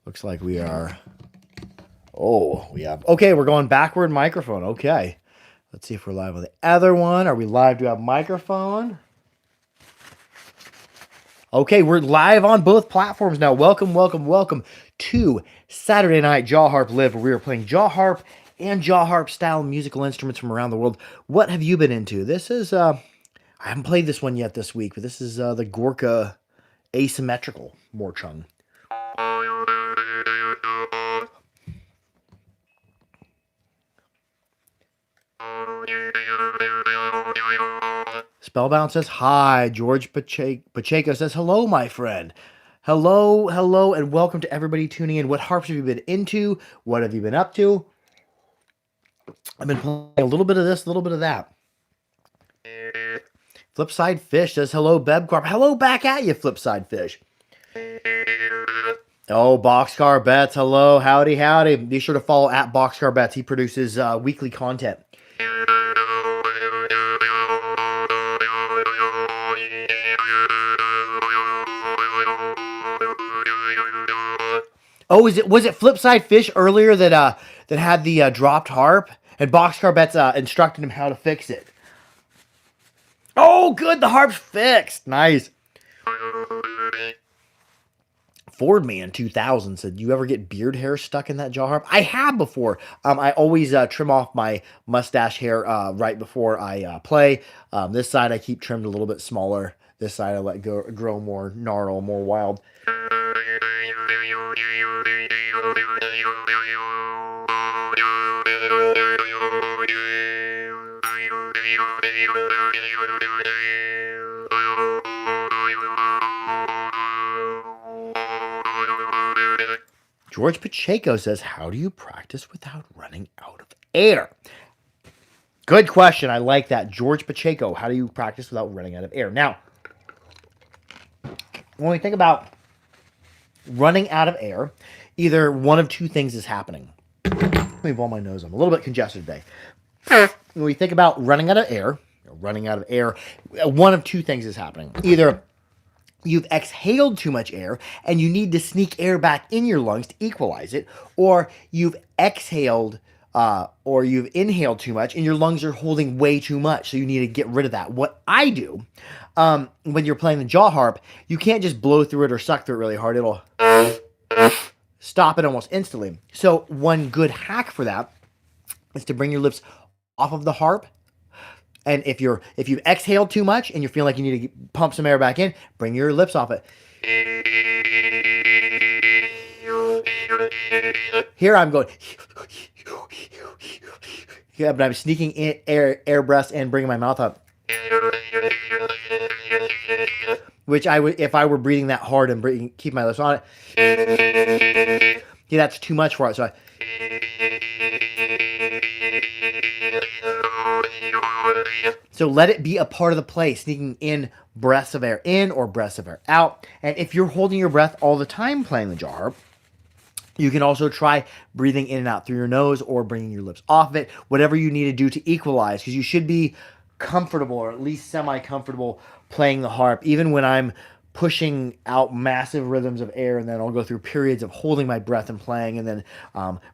Looks like we are. Oh, we have. Okay, we're going backward microphone. Okay. Let's see if we're live on the other one. Are we live? Do we have microphone? Okay, we're live on both platforms now. Welcome, welcome, welcome to Saturday Night Jaw Harp Live, where we are playing jaw harp and jaw harp style musical instruments from around the world. What have you been into? This is, I haven't played this one yet this week, but this is the Gorka Asymmetrical Morchung. Spellbound says hi. George Pacheco says hello, my friend. Hello, hello, and welcome to everybody tuning in. What harps have you been into? What have you been up to? I've been playing a little bit of this, a little bit of that. Flipside Fish says hello, Bebcorp. Hello back at you, Flipside Fish. Oh, Boxcar Bets. Hello, howdy, howdy. Be sure to follow at Boxcar Bets. He produces weekly content. Oh, was it Flipside Fish earlier that had the dropped harp, and Boxcar Bets instructed him how to fix it? Oh, good, the harp's fixed. Nice. Fordman 2000 said, "You ever get beard hair stuck in that jaw harp?" I have before. I always trim off my mustache hair right before I play. This side I keep trimmed a little bit smaller. This side I let grow more gnarl, more wild. George Pacheco says, how do you practice without running out of air? Good question. I like that. George Pacheco, how do you practice without running out of air? Now, when we think about running out of air, either one of two things is happening. Let me blow my nose. I'm a little bit congested today. When we think about running out of air, one of two things is happening. Either you've exhaled too much air and you need to sneak air back in your lungs to equalize it, or you've exhaled or you've inhaled too much and your lungs are holding way too much, so you need to get rid of that. What I do when you're playing the jaw harp, you can't just blow through it or suck through it really hard. It'll stop it almost instantly. So one good hack for that is to bring your lips off of the harp. And if you've exhaled too much and you feel like you need to pump some air back in, bring your lips off it. Here I'm going. Yeah, but I'm sneaking in air breaths and bringing my mouth up. Which I would, if I were breathing that hard and keep my lips on it. Yeah, that's too much for it. So let it be a part of the play, sneaking in breaths of air in or breaths of air out. And if you're holding your breath all the time playing the jaw harp, you can also try breathing in and out through your nose or bringing your lips off of it, whatever you need to do to equalize, because you should be comfortable or at least semi-comfortable playing the harp, even when I'm pushing out massive rhythms of air, and then I'll go through periods of holding my breath and playing, and then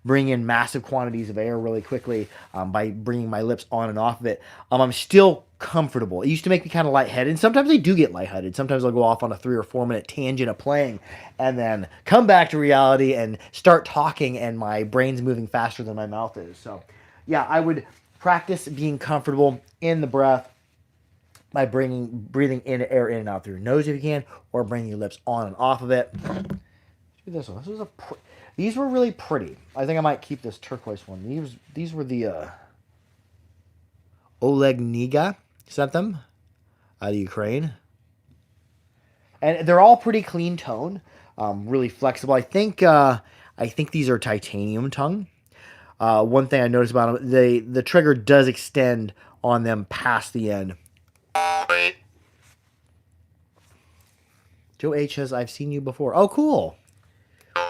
bring in massive quantities of air really quickly by bringing my lips on and off of it. I'm still comfortable. It used to make me kind of lightheaded, and sometimes I do get lightheaded. Sometimes I'll go off on a 3 or 4 minute tangent of playing, and then come back to reality and start talking, and my brain's moving faster than my mouth is. So, yeah, I would practice being comfortable in the breath by breathing in air in and out through your nose if you can, or bringing your lips on and off of it. Let's do this one. These were really pretty. I think I might keep this turquoise one. These were the Oleg Niga sent them out of Ukraine, and they're all pretty clean tone, really flexible. I think these are titanium tongue. One thing I noticed about them, the trigger does extend on them past the end. Joe H says, I've seen you before. Oh, cool. And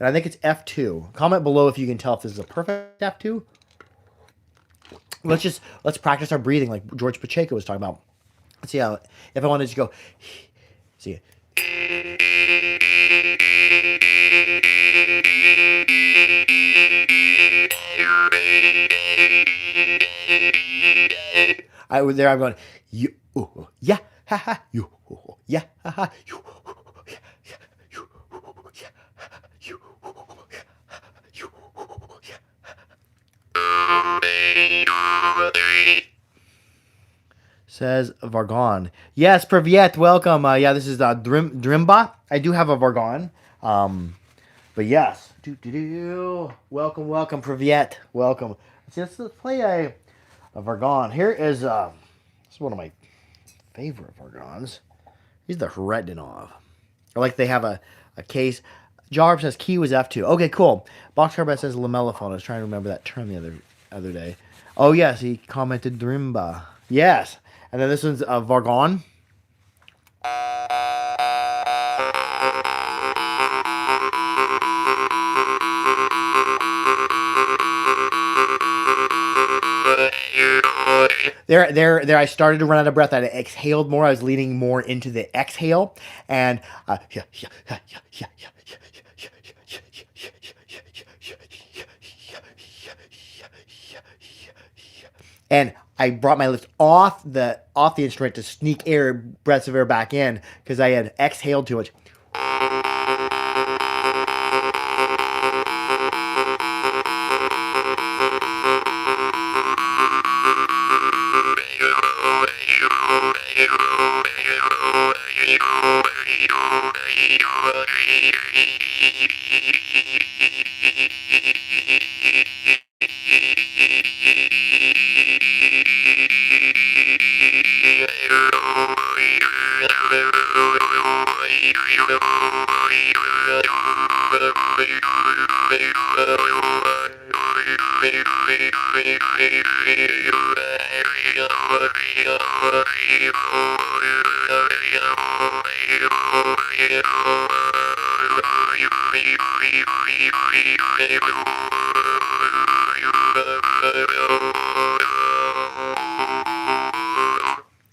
I think it's F2. Comment below if you can tell if this is a perfect F2. Let's practice our breathing like George Pacheco was talking about. Let's see how, if I wanted to go, see it. There I'm going, you, yeah, ha ha, you, yeah, ha ha, you, says Vargon. Yes, Privyet, welcome. Yeah, this is Drimba. I do have a Vargon. But yes. Welcome, welcome, Privyet. Welcome. Let's play a Vargon. Here is this is one of my favorite Vargons. He's the Hretinov. Or like they have a case. Jarb says key was F2. Okay, cool. Boxcar says lamellophone. I was trying to remember that term the other day. Oh yes, he commented Drimba. Yes. And then this one's Vargon. There. I started to run out of breath. I exhaled more. I was leaning more into the exhale, and and I brought my lips off the instrument to sneak breaths of air back in because I had exhaled too much.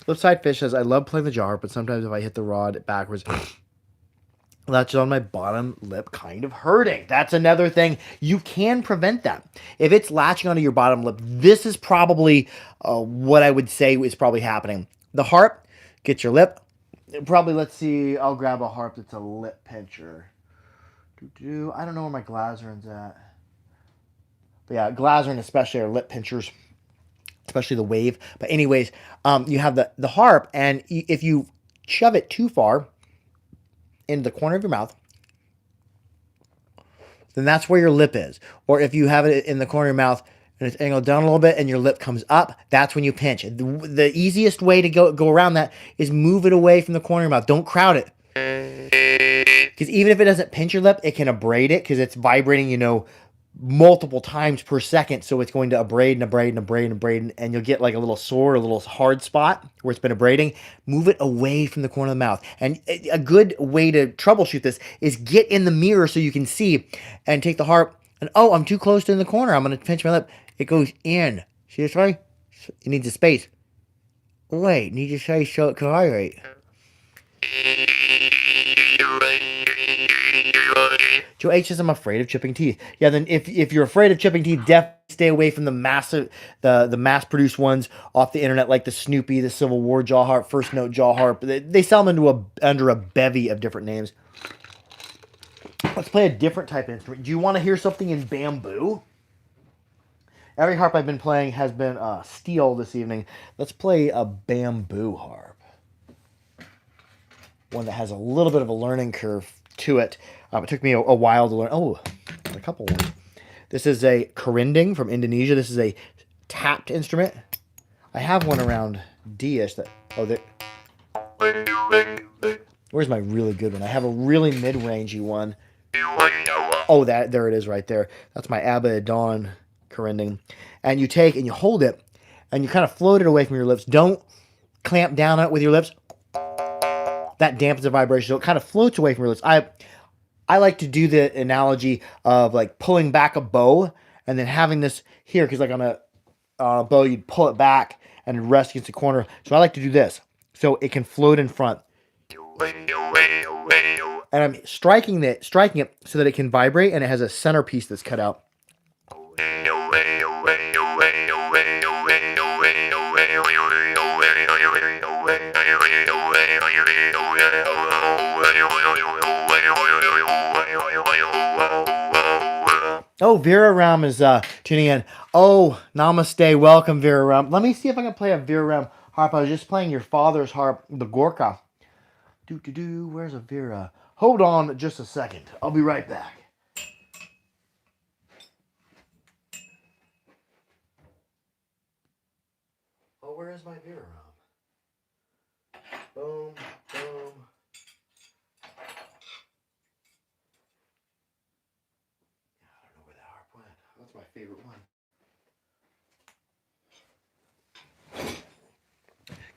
Flipside Fish says, I love playing the jar, but sometimes if I hit the rod backwards, latches on my bottom lip kind of hurting. That's another thing. You can prevent that. If it's latching onto your bottom lip, this is probably what I would say is probably happening. The harp, get your lip. Probably, let's see, I'll grab a harp that's a lip pincher. I don't know where my Glazerin's at. But yeah, Glazerin especially are lip pinchers, especially the wave. But anyways, you have the harp, and if you shove it too far into the corner of your mouth, then that's where your lip is. Or if you have it in the corner of your mouth and it's angled down a little bit and your lip comes up, that's when you pinch. The easiest way to go around that is move it away from the corner of your mouth. Don't crowd it. Because even if it doesn't pinch your lip, it can abrade it because it's vibrating, multiple times per second. So it's going to abrade and abrade and abrade and abrade, and you'll get like a little sore, a little hard spot where it's been abrading. Move it away from the corner of the mouth. And a good way to troubleshoot this is get in the mirror so you can see and take the harp and, oh, I'm too close to in the corner. I'm going to pinch my lip. It goes in. See this way? It needs a space. Wait, need to say so it can vibrate. Joe H says, I'm afraid of chipping teeth. Yeah, then if you're afraid of chipping teeth, definitely stay away from the mass-produced ones off the internet, like the Snoopy, the Civil War jaw harp, First Note jaw harp. They sell them under a bevy of different names. Let's play a different type of instrument. Do you want to hear something in bamboo? Every harp I've been playing has been steel this evening. Let's play a bamboo harp. One that has a little bit of a learning curve to it. It took me a while to learn. Oh, a couple ones. This is a Kerinding from Indonesia. This is a tapped instrument. I have one around D-ish that. Oh, there. Where's my really good one? I have a really mid-rangey one. Oh, there it is right there. That's my Abba Dawn Kerinding. And you take and you hold it, and you kind of float it away from your lips. Don't clamp down on it with your lips. That dampens the vibration, so it kind of floats away from your lips. I like to do the analogy of like pulling back a bow and then having this here, because like on a bow, you'd pull it back and rest against the corner. So I like to do this, so it can float in front. And I'm striking it so that it can vibrate, and it has a centerpiece that's cut out. Oh, Vera Ram is tuning in. Oh, namaste. Welcome, Vera Ram. Let me see if I can play a Vera Ram harp. I was just playing your father's harp, the Gorka. Where's a Vera? Hold on just a second. I'll be right back. Oh, where is my Vera Ram? Boom, boom. I don't know where that harp went. That's my favorite one.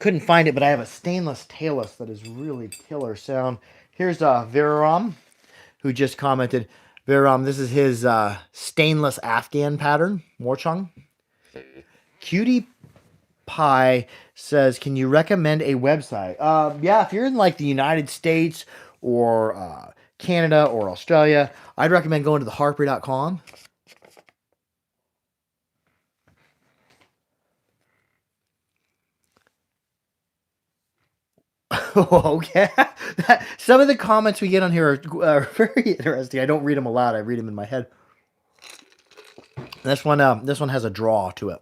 Couldn't find it, but I have a stainless tailless that is really killer sound. Here's Viraram, who just commented. Viraram, this is his stainless Afghan pattern, Morchung. Cutie Pie says, can you recommend a website? Yeah, if you're in like the United States or Canada or Australia, I'd recommend going to theharpery.com. Okay. Some of the comments we get on here are very interesting. I don't read them aloud. I read them in my head. This one has a draw to it.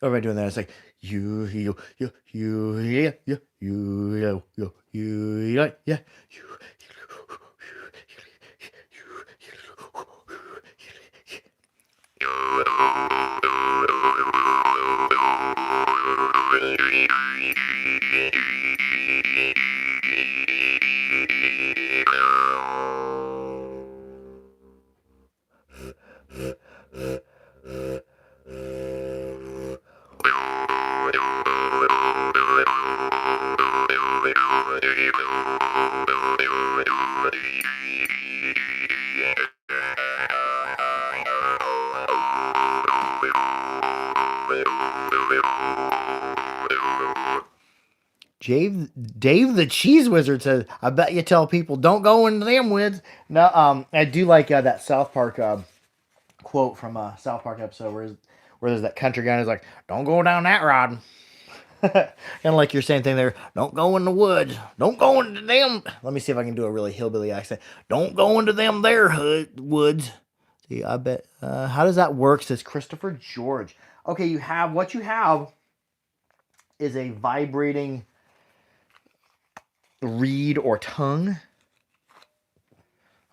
What am I doing that? It's like you yeah. Dave the Cheese Wizard says, I bet you tell people don't go into them woods. No, I do like that South Park quote from a South Park episode where there's that country guy who's like, don't go down that road. Kind of like your same thing there. Don't go in the woods. Don't go into them. Let me see if I can do a really hillbilly accent. Don't go into them there woods. See, I bet. How does that work? Says Christopher George. Okay, what you have is a vibrating reed or tongue.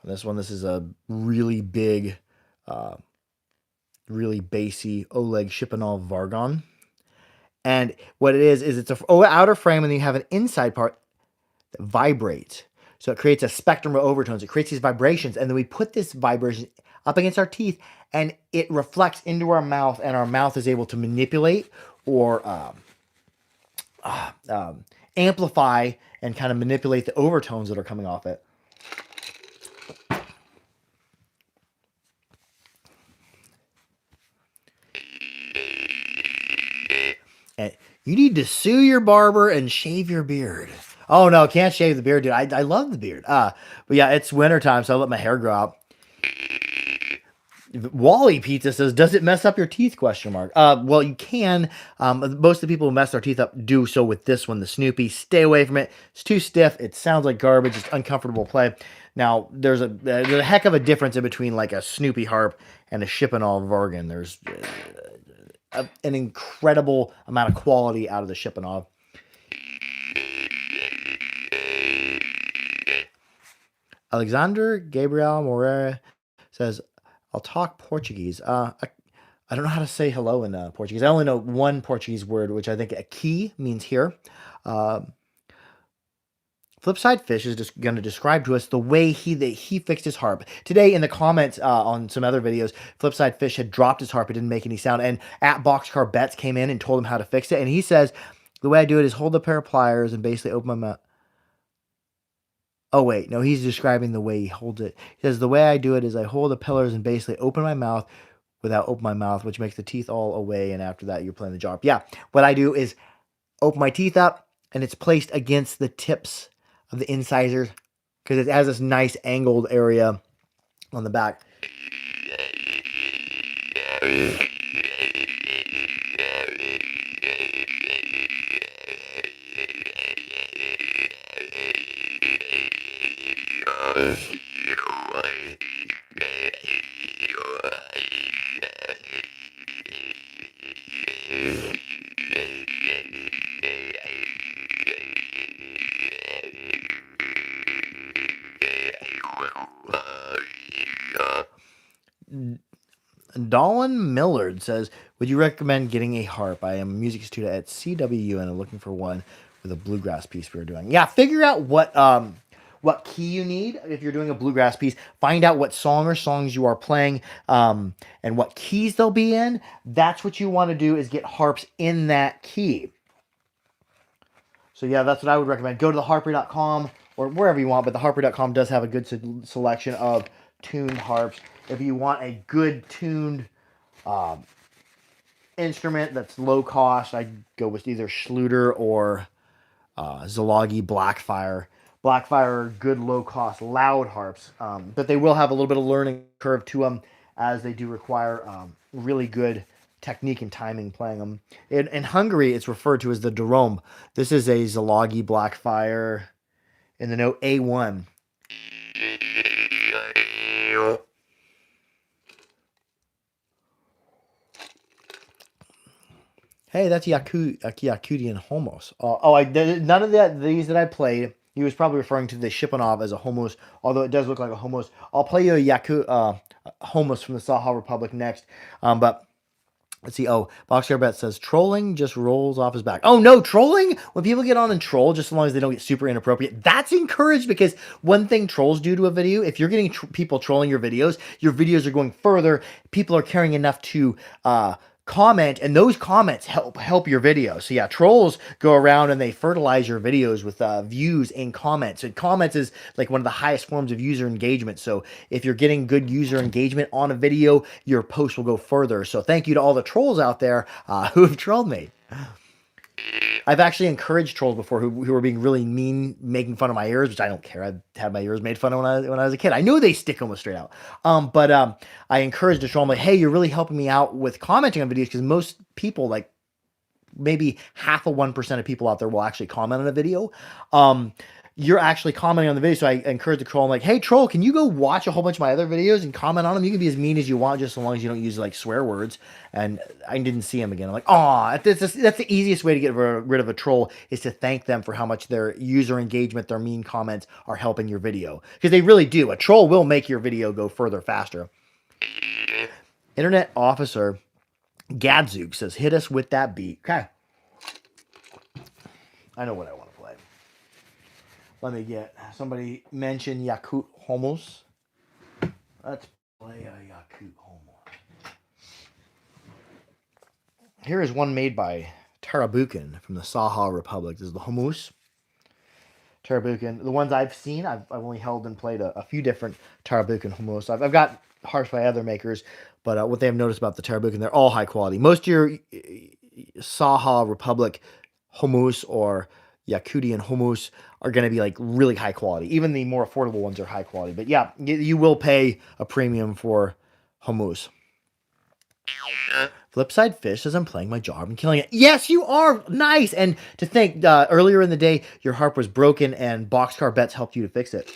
This is a really big, really bassy Oleg Shipanov Vargon. And what it is it's an outer frame, and then you have an inside part that vibrates. So it creates a spectrum of overtones. It creates these vibrations, and then we put this vibration up against our teeth, and it reflects into our mouth, and our mouth is able to manipulate or amplify and kind of manipulate the overtones that are coming off it. And you need to sue your barber and shave your beard. Oh no, can't shave the beard, dude. I love the beard. But yeah, it's wintertime, so I let my hair grow out. Wally Pizza says, does it mess up your teeth? Question mark. Well, you can. Most of the people who mess their teeth up do so with this one, the Snoopy. Stay away from it. It's too stiff. It sounds like garbage. It's uncomfortable to play. Now, there's a heck of a difference in between like a Snoopy harp and a Shipanov Vargan. There's an incredible amount of quality out of the Shipanov. Alexander Gabriel Moreira says, I'll talk Portuguese. A I don't know how to say hello in Portuguese. I only know one Portuguese word, which I think aqui means here. Uh, Flipside Fish is just going to describe to us the way he fixed his harp. Today in the comments on some other videos, Flipside Fish had dropped his harp. It didn't make any sound. And at Boxcar Bets came in and told him how to fix it. And he says, the way I do it is hold a pair of pliers and basically open my mouth. Oh, wait. No, he's describing the way he holds it. He says, the way I do it is I hold the pillars and basically open my mouth without open my mouth, which makes the teeth all away. And after that, you're playing the jar. Yeah, what I do is open my teeth up and it's placed against the tips of the incisors because it has this nice angled area on the back. Dolan Millard says, would you recommend getting a harp? I am a music student at CWU and I'm looking for one with a bluegrass piece we were doing. Yeah, figure out what key you need if you're doing a bluegrass piece. Find out what song or songs you are playing and what keys they'll be in. That's what you want to do, is get harps in that key. So yeah, that's what I would recommend. Go to theharper.com or wherever you want, but theharper.com does have a good selection of tuned harps. If you want a good tuned instrument that's low cost, I'd go with either Schluter or Zalogi Blackfire. Blackfire are good low cost loud harps, but they will have a little bit of learning curve to them, as they do require really good technique and timing playing them. In Hungary, it's referred to as the Drum. This is a Zalogi Blackfire in the note A1. Hey, that's Yakudian Homos. None of these that I played. He was probably referring to the Shipanov as a Homos, although it does look like a Homos. I'll play you a Homos from the Saha Republic next. But let's see. Oh, Boxcar Bet says trolling just rolls off his back. Oh no, trolling! When people get on and troll, just as long as they don't get super inappropriate, that's encouraged, because one thing trolls do to a video, if you're getting people trolling your videos are going further. People are caring enough to comment, and those comments help your video. So yeah, trolls go around and they fertilize your videos with views and comments. And comments is like one of the highest forms of user engagement. So if you're getting good user engagement on a video, your post will go further. So thank you to all the trolls out there who have trolled me. I've actually encouraged trolls before who were being really mean, making fun of my ears, which I don't care. I've had my ears made fun of when I was a kid. I knew they stick almost straight out. But I encouraged a troll. I'm like, hey, you're really helping me out with commenting on videos, because most people, like maybe 0.5% of people out there, will actually comment on a video. You're actually commenting on the video. So I encourage the troll. I'm like, hey, troll, can you go watch a whole bunch of my other videos and comment on them? You can be as mean as you want, just as long as you don't use like swear words. And I didn't see him again. I'm like, oh, that's the easiest way to get rid of a troll, is to thank them for how much their user engagement, their mean comments are helping your video. Because they really do. A troll will make your video go further, faster. Internet Officer Gadzug says, hit us with that beat. Okay. I know what I want to play. Let me get somebody mention Yakut Homos. Let's play a Yakut Homos. Here is one made by Tarabukin from the Saha Republic. This is the Homos. Tarabukin. The ones I've seen, I've only held and played a few different Tarabukin Homos. I've got harps by other makers, but what they have noticed about the Tarabukin, they're all high quality. Most of your Saha Republic Homos or Yakudian Homos are going to be like really high quality. Even the more affordable ones are high quality. But yeah, you will pay a premium for Homos. Flipside Fish says, I'm playing my job and killing it. Yes, you are. Nice. And to think, earlier in the day, your harp was broken and Boxcar Bets helped you to fix it.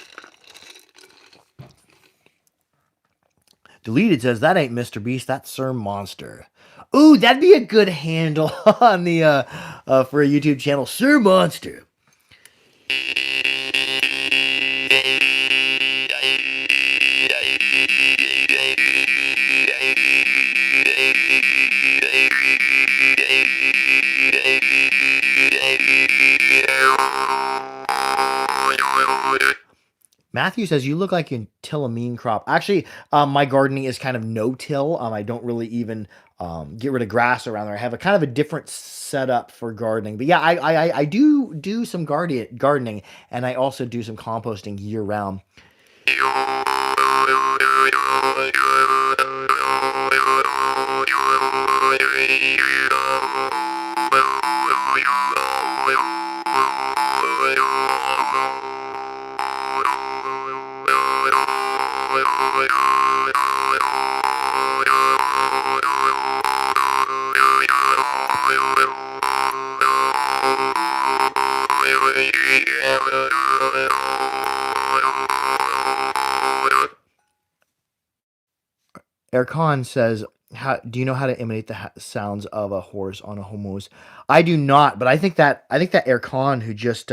Deleted says, that ain't Mr. Beast, that's Sir Monster. Ooh, that'd be a good handle on the for a YouTube channel, Sir Monster. Matthew says, you look like you till a mean crop. Actually, my gardening is kind of no-till. I don't really even get rid of grass around there. I have a kind of a different setup for gardening. But yeah, I do some gardening, and I also do some composting year-round. Erkan says, do you know how to imitate the sounds of a horse on a homos? I do not, but I think that Erkan who just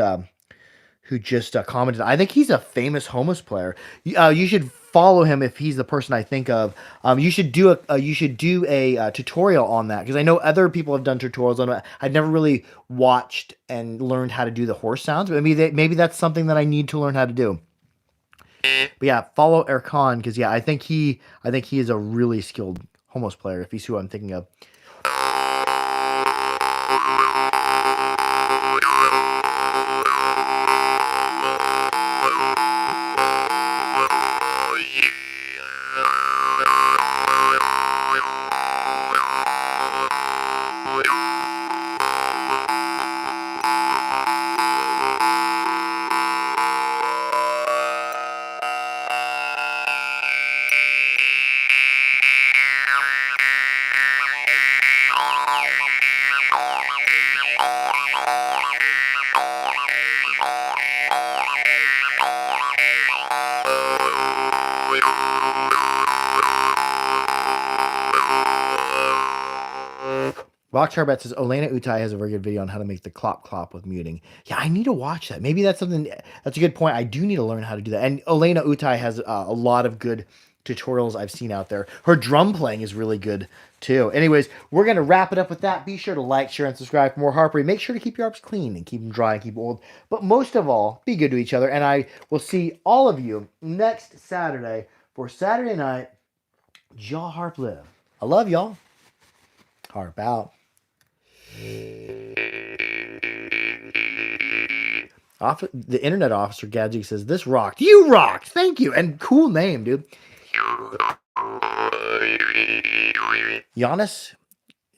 commented, I think he's a famous homos player. You should follow him if he's the person I think of. You should do a tutorial on that, because I know other people have done tutorials on it. I've never really watched and learned how to do the horse sounds, but maybe that's something that I need to learn how to do. But yeah, follow Erkan, because yeah, I think he is a really skilled homos player, if he's who I'm thinking of. Rockcharbet says, Olena Utai has a very good video on how to make the clop clop with muting. Yeah, I need to watch that. Maybe that's something, that's a good point. I do need to learn how to do that. And Olena Utai has a lot of good tutorials I've seen out there. Her drum playing is really good too. Anyways, we're going to wrap it up with that. Be sure to like, share, and subscribe for more harpery. Make sure to keep your harps clean and keep them dry and keep them old. But most of all, be good to each other. And I will see all of you next Saturday for Saturday Night Jaw Harp Live. I love y'all. Harp out. The internet officer Gadget says, this rocked. You rocked. Thank you. And cool name, dude. Giannis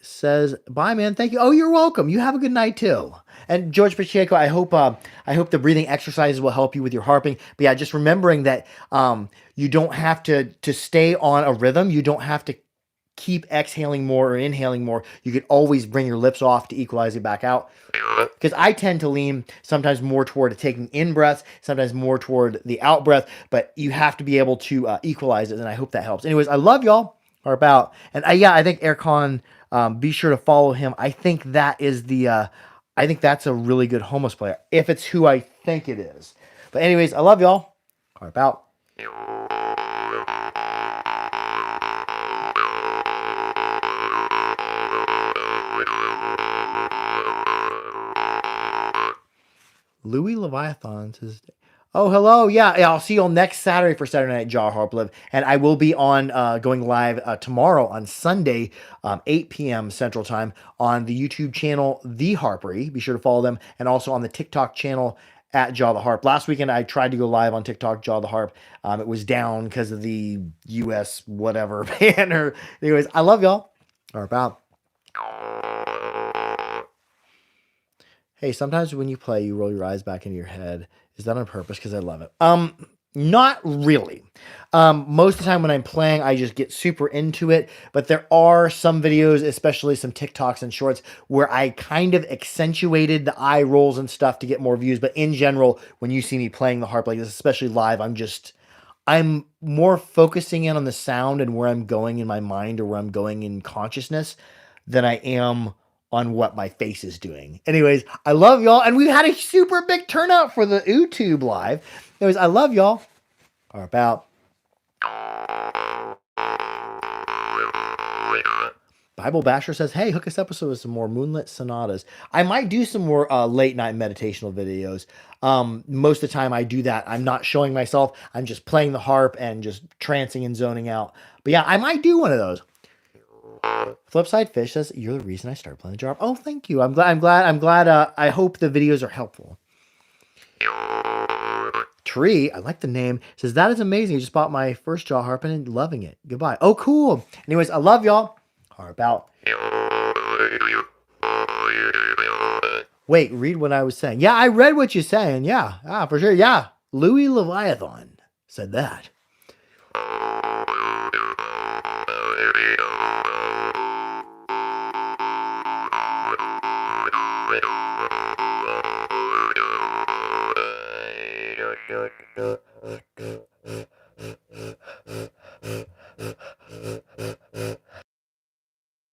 says, bye, man. Thank you. Oh, you're welcome. You have a good night too. And George Pacheco, I hope the breathing exercises will help you with your harping. But yeah, just remembering that you don't have to stay on a rhythm. You don't have to keep exhaling more or inhaling more. You could always bring your lips off to equalize it back out. Because I tend to lean sometimes more toward taking in breaths, sometimes more toward the out breath, but you have to be able to equalize it, and I hope that helps. Anyways, I love y'all. Harp out. And I think Erkan, be sure to follow him. I think that is I think that's a really good homos player, if it's who I think it is. But anyways, I love y'all. Harp out. Louis Leviathan says, oh, hello. Yeah, I'll see you all next Saturday for Saturday Night Jaw Harp Live. And I will be on going live tomorrow on Sunday, 8 p.m. Central Time on the YouTube channel, The Harpery. Be sure to follow them. And also on the TikTok channel at Jaw the Harp. Last weekend, I tried to go live on TikTok, Jaw the Harp. It was down because of the US whatever banner. Anyways, I love y'all. Harp out. Hey, sometimes when you play, you roll your eyes back into your head. Is that on purpose? Because I love it. Not really. Most of the time when I'm playing, I just get super into it. But there are some videos, especially some TikToks and shorts, where I kind of accentuated the eye rolls and stuff to get more views. But in general, when you see me playing the harp like this, especially live, I'm more focusing in on the sound and where I'm going in my mind or where I'm going in consciousness than I am on what my face is doing. Anyways, I love y'all. And we've had a super big turnout for the YouTube live. Anyways, I love y'all. Harp out. Bye. Bible Basher says, hey, hook us up with some more Moonlit Sonatas. I might do some more late night meditational videos. Most of the time I do that. I'm not showing myself. I'm just playing the harp and just trancing and zoning out. But yeah, I might do one of those. Flipside Fish says, you're the reason I started playing the jar. Oh, thank you. I'm glad. I hope the videos are helpful. Tree, I like the name, says, that is amazing. I just bought my first jaw harp and loving it. Goodbye. Oh, cool. Anyways, I love y'all. Harp out. Wait, read what I was saying. Yeah, I read what you're saying. Yeah, for sure. Yeah. Louis Leviathan said that.